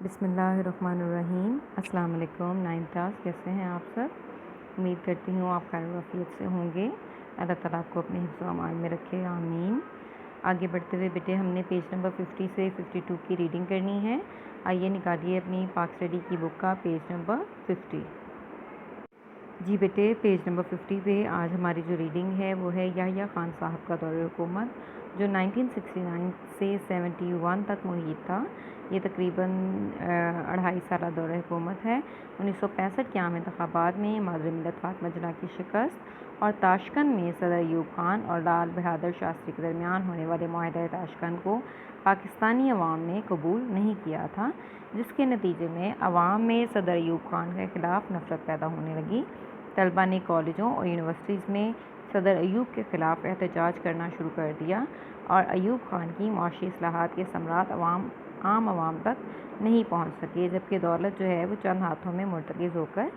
بسم اللہ الرحمن الرحیم۔ السلام علیکم 9th کلاس، کیسے ہیں آپ سب؟ امید کرتی ہوں آپ خیر وافیت سے ہوں گے۔ اللہ تعالیٰ آپ کو اپنے حفظ و امان میں رکھے، آمین۔ آگے بڑھتے ہوئے بیٹے ہم نے پیج نمبر 50 سے 52 کی ریڈنگ کرنی ہے۔ آئیے نکالیے اپنی پاک اسٹڈی کی بک کا پیج نمبر 50۔ جی بیٹے، پیج نمبر 50 پہ آج ہماری جو ریڈنگ ہے وہ ہے یحییٰ خان صاحب کا دور حکومت، جو 1969 سے 71 تک محیط تھا۔ یہ تقریباً 2.5 سالہ دور حکومت ہے۔ 1965 کے عام انتخابات میں مادر ملت فاطمہ جناح کی شکست اور تاشقند میں صدر ایوب خان اور لال بہادر شاستری کے درمیان ہونے والے معاہدہ تاشقند کو پاکستانی عوام نے قبول نہیں کیا تھا، جس کے نتیجے میں عوام میں صدر ایوب خان کے خلاف نفرت پیدا ہونے لگی۔ طلباء نے کالجوں اور یونیورسٹیز میں صدر ایوب کے خلاف احتجاج کرنا شروع کر دیا اور ایوب خان کی معاشی اصلاحات کے ثمرات عام عوام تک نہیں پہنچ سکے، جبکہ دولت جو ہے وہ چند ہاتھوں میں مرتکز ہو کر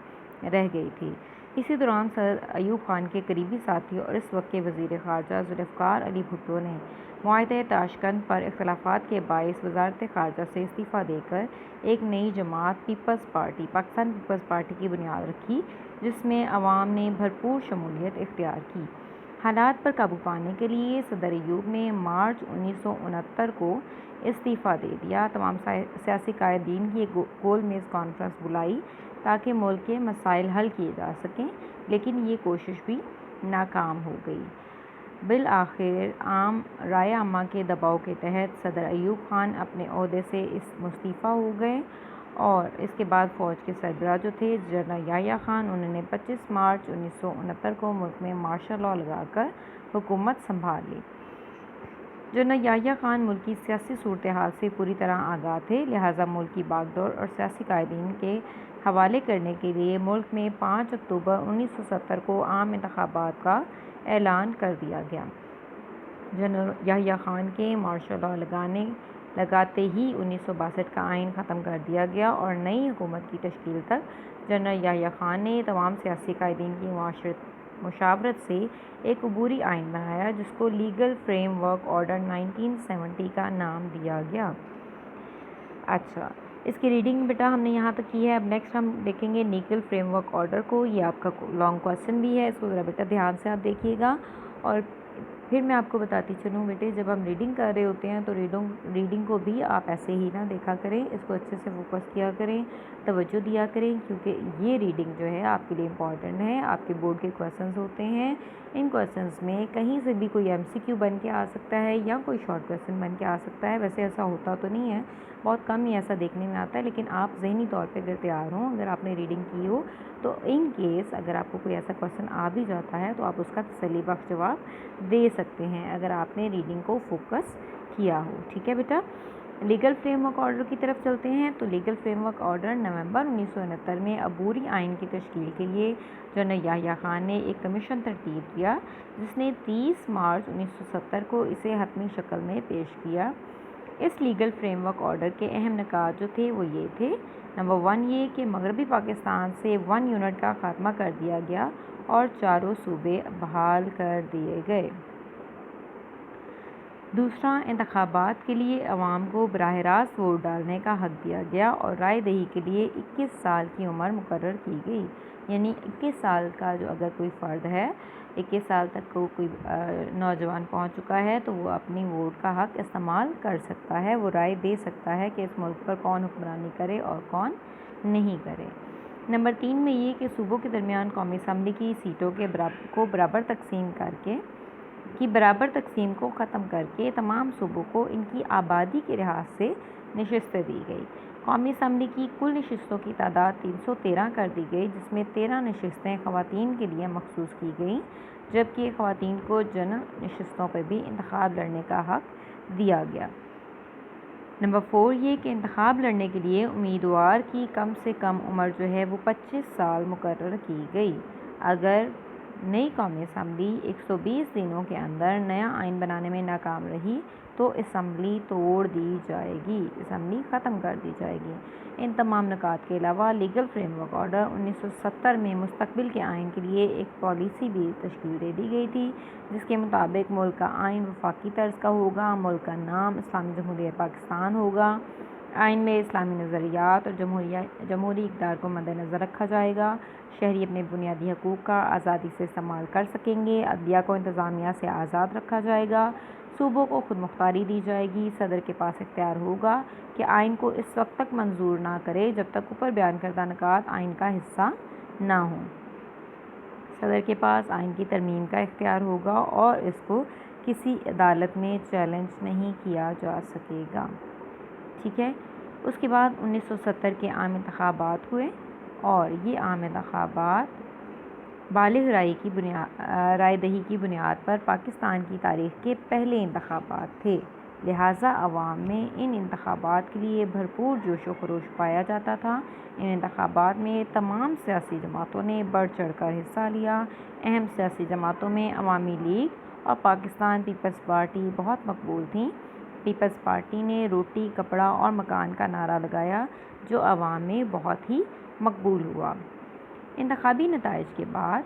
رہ گئی تھی۔ اسی دوران صدر ایوب خان کے قریبی ساتھی اور اس وقت کے وزیر خارجہ ذوالفقار علی بھٹو نے معاہدہ تاشقند پر اختلافات کے باعث وزارت خارجہ سے استعفیٰ دے کر ایک نئی جماعت پاکستان پیپلز پارٹی کی بنیاد رکھی، جس میں عوام نے بھرپور شمولیت اختیار کی۔ حالات پر قابو پانے کے لیے صدر ایوب نے مارچ 1969 کو استعفیٰ دے دیا۔ تمام سیاسی قائدین کی ایک گول میز کانفرنس بلائی تاکہ ملک کے مسائل حل کیے جا سکیں، لیکن یہ کوشش بھی ناکام ہو گئی۔ بالآخر رائے عامہ کے دباؤ کے تحت صدر ایوب خان اپنے عہدے سے مستعفی ہو گئے اور اس کے بعد فوج کے سربراہ جو تھے جنرل یحییٰ خان، انہوں نے 25 مارچ 1969 کو ملک میں مارشل لاء لگا کر حکومت سنبھال لی۔ جنرل یحییٰ خان ملک کی سیاسی صورتحال سے پوری طرح آگاہ تھے، لہٰذا ملک کی باغ ڈور اور سیاسی قائدین کے حوالے کرنے کے لیے ملک میں 5 اکتوبر 1970 کو عام انتخابات کا اعلان کر دیا گیا۔ جنرل یحییٰ خان کے مارشل لاء لگاتے ہی 1962 کا آئین ختم کر دیا گیا اور نئی حکومت کی تشکیل تک جنرل یحییٰ خان نے تمام سیاسی قائدین کی مشاورت سے ایک عبوری آئین بنایا، جس کو لیگل فریم ورک آرڈر 1970 کا نام دیا گیا۔ اچھا، اس کی ریڈنگ بیٹا ہم نے یہاں تک کی ہے۔ اب نیکسٹ ہم دیکھیں گے لیگل فریم ورک آرڈر کو۔ یہ آپ کا لانگ کویسچن بھی ہے، اس کو ذرا بیٹا دھیان سے آپ دیکھیے گا۔ اور پھر میں آپ کو بتاتی چلوں بیٹے، جب ہم ریڈنگ کر رہے ہوتے ہیں تو ریڈنگ کو بھی آپ ایسے ہی نہ دیکھا کریں، اس کو اچھے سے فوکس کیا کریں، توجہ دیا کریں، کیونکہ یہ ریڈنگ جو ہے آپ کے لیے امپورٹنٹ ہے۔ آپ کے بورڈ کے کویسچنز ہوتے ہیں، ان کویسچنز میں کہیں سے بھی کوئی MCQ بن کے آ سکتا ہے یا کوئی شارٹ کویسچن بن کے آ سکتا ہے۔ ویسے ایسا ہوتا تو نہیں ہے، بہت کم ہی ایسا دیکھنے میں آتا ہے، لیکن آپ ذہنی طور پہ اگر تیار ہوں، اگر آپ نے ریڈنگ کی ہو تو ان کیس اگر آپ کو کوئی ایسا کویسچن آ بھی جاتا ہے تو آپ اس کا تسلی بخش جواب دے سکتے ہیں اگر آپ نے ریڈنگ کو فوکس کیا ہو۔ ٹھیک ہے بیٹا، لیگل فریم ورک آرڈر کی طرف چلتے ہیں۔ تو لیگل فریم ورک آرڈر نومبر 1969 میں عبوری آئین کی تشکیل کے لیے جنرل یحییٰ خان نے ایک کمیشن ترتیب کیا، جس نے 30 مارچ 1970 کو اسے حتمی شکل میں پیش کیا۔ اس لیگل فریم ورک آرڈر کے اہم نکات جو تھے وہ یہ تھے: نمبر 1 یہ کہ مغربی پاکستان سے 1 یونٹ کا خاتمہ کر دیا گیا اور چاروں صوبے بحال کر دیے گئے۔ دوسرا، انتخابات کے لیے عوام کو براہ راست ووٹ ڈالنے کا حق دیا گیا اور رائے دہی کے لیے 21 سال کی عمر مقرر کی گئی، یعنی 21 سال کا جو اگر کوئی فرد ہے، 21 سال تک کوئی نوجوان پہنچ چکا ہے تو وہ اپنی ووٹ کا حق استعمال کر سکتا ہے، وہ رائے دے سکتا ہے کہ اس ملک پر کون حکمرانی کرے اور کون نہیں کرے۔ نمبر 3 میں یہ کہ صوبوں کے درمیان قومی اسمبلی کی سیٹوں کو برابر تقسیم کو ختم کر کے تمام صوبوں کو ان کی آبادی کے لحاظ سے نشستیں دی گئی۔ قومی اسمبلی کی کل نشستوں کی تعداد 313 کر دی گئی، جس میں 13 نشستیں خواتین کے لیے مخصوص کی گئیں، جبکہ خواتین کو جنرل نشستوں پر بھی انتخاب لڑنے کا حق دیا گیا۔ نمبر 4 یہ کہ انتخاب لڑنے کے لیے امیدوار کی کم سے کم عمر جو ہے وہ 25 سال مقرر کی گئی۔ اگر نئی قومی اسمبلی 120 دنوں کے اندر نیا آئین بنانے میں ناکام رہی تو اسمبلی توڑ دی جائے گی، اسمبلی ختم کر دی جائے گی۔ ان تمام نکات کے علاوہ لیگل فریم ورک آرڈر 1970 میں مستقبل کے آئین کے لیے ایک پالیسی بھی تشکیل دے دی گئی تھی، جس کے مطابق ملک کا آئین وفاقی طرز کا ہوگا، ملک کا نام اسلامی جمہوریہ پاکستان ہوگا آئین میں اسلامی نظریات اور جمہوری اقدار کو مد نظر رکھا جائے گا۔ شہری اپنے بنیادی حقوق کا آزادی سے استعمال کر سکیں گے۔ عدلیہ کو انتظامیہ سے آزاد رکھا جائے گا۔ صوبوں کو خود مختاری دی جائے گی۔ صدر کے پاس اختیار ہوگا کہ آئین کو اس وقت تک منظور نہ کرے جب تک اوپر بیان کردہ نکات آئین کا حصہ نہ ہوں۔ صدر کے پاس آئین کی ترمیم کا اختیار ہوگا اور اس کو کسی عدالت میں چیلنج نہیں کیا جا سکے گا۔ ٹھیک ہے، اس کے بعد 1970 کے عام انتخابات ہوئے اور یہ عام انتخابات بالغ رائے دہی کی بنیاد پر پاکستان کی تاریخ کے پہلے انتخابات تھے، لہٰذا عوام میں ان انتخابات کے لیے بھرپور جوش و خروش پایا جاتا تھا۔ ان انتخابات میں تمام سیاسی جماعتوں نے بڑھ چڑھ کر حصہ لیا۔ اہم سیاسی جماعتوں میں عوامی لیگ اور پاکستان پیپلز پارٹی بہت مقبول تھیں۔ پیپلز پارٹی نے روٹی، کپڑا اور مکان کا نعرہ لگایا جو عوام میں بہت ہی مقبول ہوا۔ انتخابی نتائج کے بعد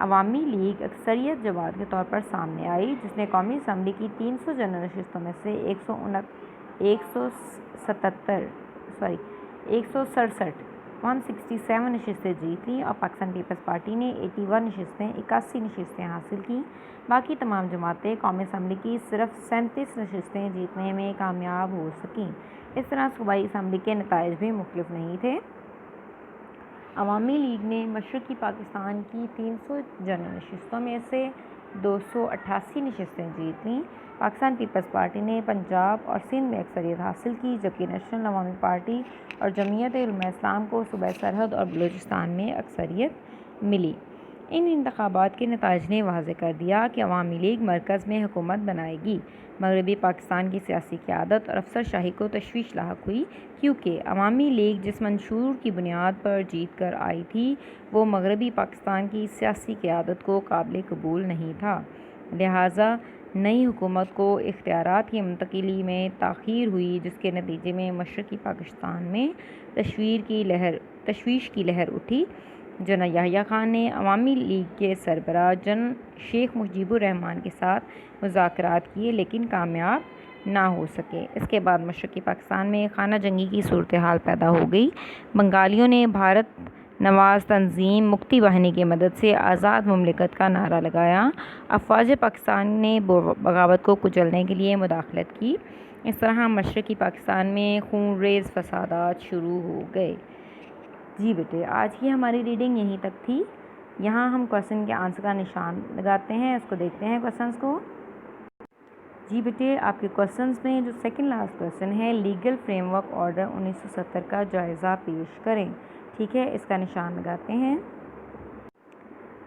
عوامی لیگ اکثریت جماعت کے طور پر سامنے آئی، جس نے قومی اسمبلی کی 300 جنرل نشستوں میں سے 167 نشستیں جیت لیں اور پاکستان پیپلز پارٹی نے 81 نشستیں حاصل کیں۔ باقی تمام جماعتیں قومی اسمبلی کی صرف 37 نشستیں جیتنے میں کامیاب ہو سکیں۔ اس طرح صوبائی اسمبلی کے نتائج بھی مختلف نہیں تھے۔ عوامی لیگ نے مشرقی پاکستان کی 300 جنرل نشستوں میں سے 288 نشستیں جیت لیں۔ پاکستان پیپلز پارٹی نے پنجاب اور سندھ میں اکثریت حاصل کی، جبکہ نیشنل عوامی پارٹی اور جمعیت علماء اسلام کو صوبہ سرحد اور بلوچستان میں اکثریت ملی۔ ان انتخابات کے نتائج نے واضح کر دیا کہ عوامی لیگ مرکز میں حکومت بنائے گی۔ مغربی پاکستان کی سیاسی قیادت اور افسر شاہی کو تشویش لاحق ہوئی، کیونکہ عوامی لیگ جس منشور کی بنیاد پر جیت کر آئی تھی وہ مغربی پاکستان کی سیاسی قیادت کو قابل قبول نہیں تھا، لہٰذا نئی حکومت کو اختیارات کی منتقلی میں تاخیر ہوئی، جس کے نتیجے میں مشرقی پاکستان میں تشویش کی لہر اٹھی۔ جنرل یحییٰ خان نے عوامی لیگ کے سربراہ جنرل شیخ مجیب الرحمان کے ساتھ مذاکرات کیے لیکن کامیاب نہ ہو سکے۔ اس کے بعد مشرقی پاکستان میں خانہ جنگی کی صورتحال پیدا ہو گئی۔ بنگالیوں نے بھارت نواز تنظیم مکتی باہنی کی مدد سے آزاد مملکت کا نعرہ لگایا۔ افواج پاکستان نے بغاوت کو کچلنے کے لیے مداخلت کی۔ اس طرح مشرقی پاکستان میں خون ریز فسادات شروع ہو گئے۔ جی بیٹے، آج کی ہماری ریڈنگ یہیں تک تھی۔ یہاں ہم کویشچن کے آنسر کا نشان لگاتے ہیں، اس کو دیکھتے ہیں کویشچنس کو۔ جی بیٹے، آپ کے کویشچنس میں جو سیکنڈ لاسٹ کویشچن ہے، لیگل فریم ورک آرڈر 1970 کا جائزہ پیش کریں۔ ٹھیک ہے، اس کا نشان لگاتے ہیں۔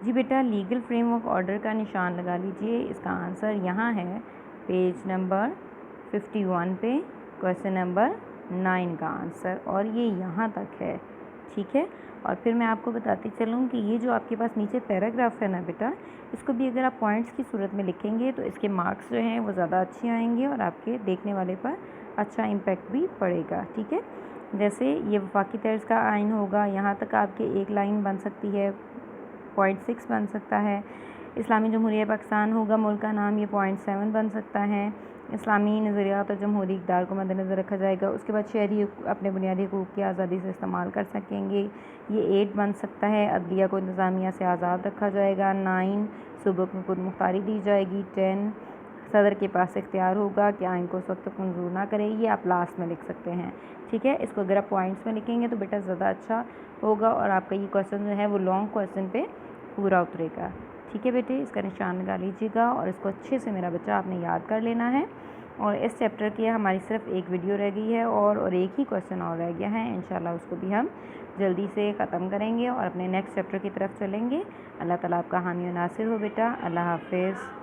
جی بیٹا، لیگل فریم ورک آرڈر کا نشان لگا لیجئے۔ اس کا آنسر یہاں ہے پیج نمبر 51 پہ، کویشچن نمبر 9 کا آنسر، اور یہ یہاں تک ہے۔ ٹھیک ہے، اور پھر میں آپ کو بتاتی چلوں کہ یہ جو آپ کے پاس نیچے پیراگراف ہے نا بیٹا، اس کو بھی اگر آپ پوائنٹس کی صورت میں لکھیں گے تو اس کے مارکس جو ہیں وہ زیادہ اچھے آئیں گے اور آپ کے دیکھنے والے پر اچھا امپیکٹ بھی پڑے گا۔ ٹھیک ہے، جیسے یہ وفاقی طرز کا آئین ہوگا، یہاں تک آپ کے ایک لائن بن سکتی ہے، 0.6 بن سکتا ہے۔ اسلامی جمہوریہ پاکستان ہوگا ملک کا نام، یہ 0.7 بن سکتا ہے۔ اسلامی نظریات اور جمہوری اقدار کو مد نظر رکھا جائے گا۔ اس کے بعد شہری اپنے بنیادی حقوق کی آزادی سے استعمال کر سکیں گے، یہ 8 بن سکتا ہے۔ عدلیہ کو انتظامیہ سے آزاد رکھا جائے گا، 9۔ صوبوں کو خود مختاری دی جائے گی، 10۔ صدر کے پاس اختیار ہوگا کہ آئین کو اس وقت تک منظور نہ کرے، یہ آپ لاسٹ میں لکھ سکتے ہیں۔ ٹھیک ہے، اس کو اگر آپ پوائنٹس میں لکھیں گے تو بیٹا زیادہ اچھا ہوگا اور آپ کا یہ کویشچن جو ہے وہ لانگ کویشچن پہ پورا اترے گا۔ ٹھیک ہے بیٹے، اس کا نشان لگا لیجیے گا اور اس کو اچھے سے میرا بچہ آپ نے یاد کر لینا ہے۔ اور اس چیپٹر کی ہماری صرف ایک ویڈیو رہ گئی ہے اور ایک ہی کویشچن اور رہ گیا ہے، انشاءاللہ اس کو بھی ہم جلدی سے ختم کریں گے اور اپنے نیکسٹ چیپٹر کی طرف چلیں گے۔ اللہ تعالیٰ آپ کا حامی و ناصر ہو بیٹا۔ اللہ حافظ۔